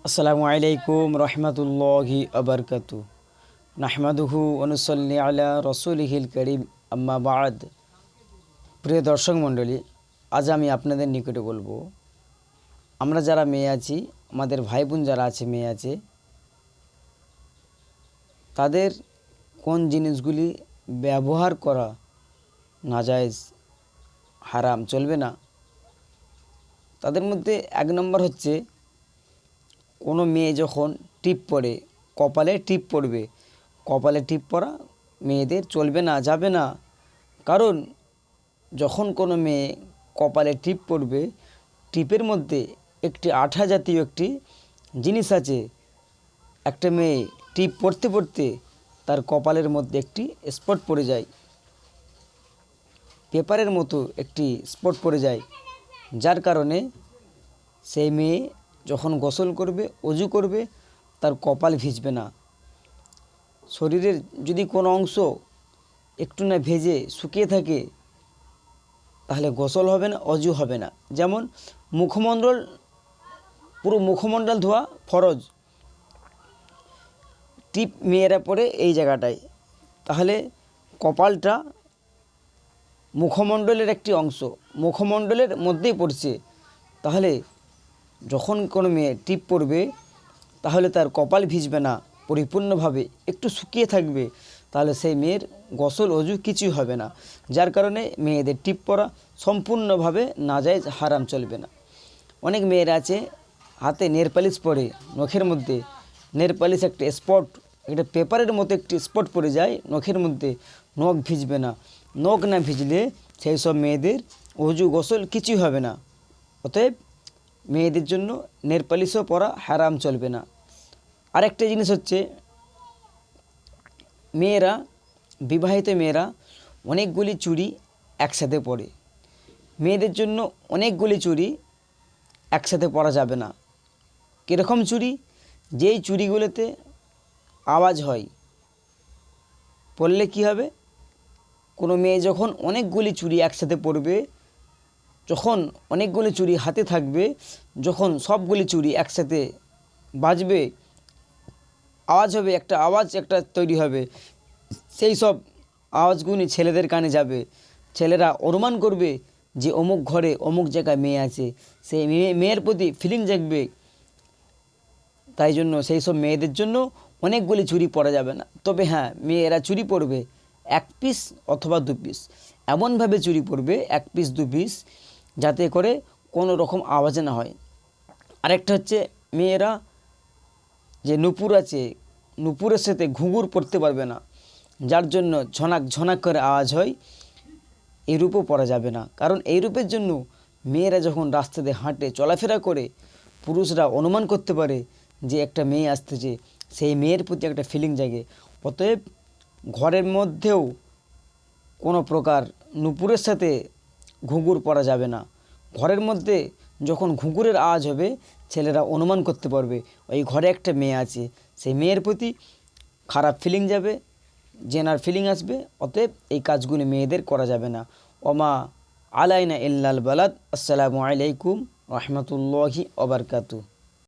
আসসালামু আলাইকুম রহমতুল্লাহি আবরকাতু নাহমাদুহু ওয়ানুসাল্লি আলা রসুলিহিল করিম আম্মা বাদ। প্রিয় দর্শক মণ্ডলী, আজ আমি আপনাদের নিকটে বলবো, আমরা যারা মেয়ে আছি, আমাদের ভাই বোন যারা আছে মেয়ে আছে, তাদের কোন জিনিসগুলি ব্যবহার করা নাজায়েজ, হারাম, চলবে না। তাদের মধ্যে এক নম্বর হচ্ছে, কোনো মেয়ে যখন টিপ পরে, কপালে টিপ পড়বে, কপালে টিপ পরা মেয়েদের চলবে না, যাবে না। কারণ যখন কোনো মেয়ে কপালে টিপ পড়বে, টিপের মধ্যে একটি আঠা জাতীয় একটি জিনিস আছে। একটা মেয়ে টিপ পড়তে পড়তে তার কপালের মধ্যে একটি স্পট পড়ে যায়, পেপারের মতো একটি স্পট পড়ে যায়, যার কারণে সেই মেয়ে যখন গোসল করবে, অজু করবে, তার কপাল ভিজবে না। শরীরের যদি কোনো অংশ একটু না ভেজে শুকিয়ে থাকে, তাহলে গোসল হবে না, অজু হবে না। যেমন মুখমণ্ডল, পুরো মুখমণ্ডল ধোয়া ফরজ, টিপ মেয়েরা পড়ে এই জায়গাটায়, তাহলে কপালটা মুখমণ্ডলের একটি অংশ, মুখমণ্ডলের মধ্যেই পড়ছে। তাহলে যখন কোনো মেয়ে টিপ পড়বে, তাহলে তার কপাল ভিজবে না, পরিপূর্ণভাবে একটু শুকিয়ে থাকবে, তাহলে সেই মেয়ের গোসল অজু কিছুই হবে না। যার কারণে মেয়েদের টিপ পরা সম্পূর্ণভাবে নাজায়েজ, হারাম, চলবে না। অনেক মেয়েরা আছে হাতে নেল পালিশ পরে, নখের মধ্যে নেল পালিশ একটা স্পট, একটা পেপারের মতো একটি স্পট পড়ে যায় নখের মধ্যে, নখ ভিজবে না। নখ না ভিজলে সেই সব মেয়েদের অজু গোসল কিছুই হবে না। অতএব মেয়েদের জন্য নেল পালিশও পরা হারাম, চলবে না। আরেকটা জিনিস হচ্ছে, মেয়েরা, বিবাহিত মেয়েরা অনেকগুলি চুড়ি একসাথে পরে। মেয়েদের জন্য অনেকগুলি চুড়ি একসাথে পরা যাবে না। কীরকম চুড়ি? যেই চুড়িগুলোতে আওয়াজ হয়, পরলে কি হবে? কোনো মেয়ে যখন অনেকগুলি চুড়ি একসাথে পরবে, যখন অনেকগুলি চুড়ি হাতে থাকবে, যখন সবগুলি চুড়ি একসাথে বাজবে, আওয়াজ হবে, একটা আওয়াজ একটা তৈরি হবে, সেই সব আওয়াজগুলি ছেলেদের কানে যাবে। ছেলেরা অনুমান করবে যে অমুক ঘরে অমুক জায়গায় মেয়ে আছে, সেই মেয়ের প্রতি ফিলিং জাগবে। তাই জন্য সেই সব মেয়েদের জন্য অনেকগুলি চুড়ি পরা যাবে না। তবে হ্যাঁ, মেয়েরা চুড়ি পরবে এক পিস অথবা দু পিস, এমনভাবে চুড়ি পরবে এক পিস দু পিস, যাতে করে কোনো রকম আওয়াজ না হয়। আরেকটা হচ্ছে, মেয়েরা যে নুপুর আছে, নুপুরের সাথে ঘুঙুর পরতে পারবে না, যার জন্য ঝনাক ঝনাক করে আওয়াজ হয়, এই রূপও পরা যাবে না। কারণ এই রূপের জন্য মেয়েরা যখন রাস্তাতে হাঁটে, চলাফেরা করে, পুরুষরা অনুমান করতে পারে যে একটা মেয়ে আসতেছে, সেই মেয়ের প্রতি একটা ফিলিং জাগে। অতএব ঘরের মধ্যেও কোনো প্রকার নুপুরের সাথে ঘুঙুর পরা যাবে না। ঘরের মধ্যে যখন ঘুঙুরের আওয়াজ হবে, ছেলেরা অনুমান করতে পারবে ওই ঘরে একটা মেয়ে আছে, সেই মেয়ের প্রতি খারাপ ফিলিং যাবে, জেনার ফিলিং আসবে। অতএব এই কাজগুলি মেয়েদের করা যাবে না। ওমা আলাইনা ইল্লাল বালাদ। আসসালামু আলাইকুম রহমতুল্লাহি ওয়া বারাকাতুহু।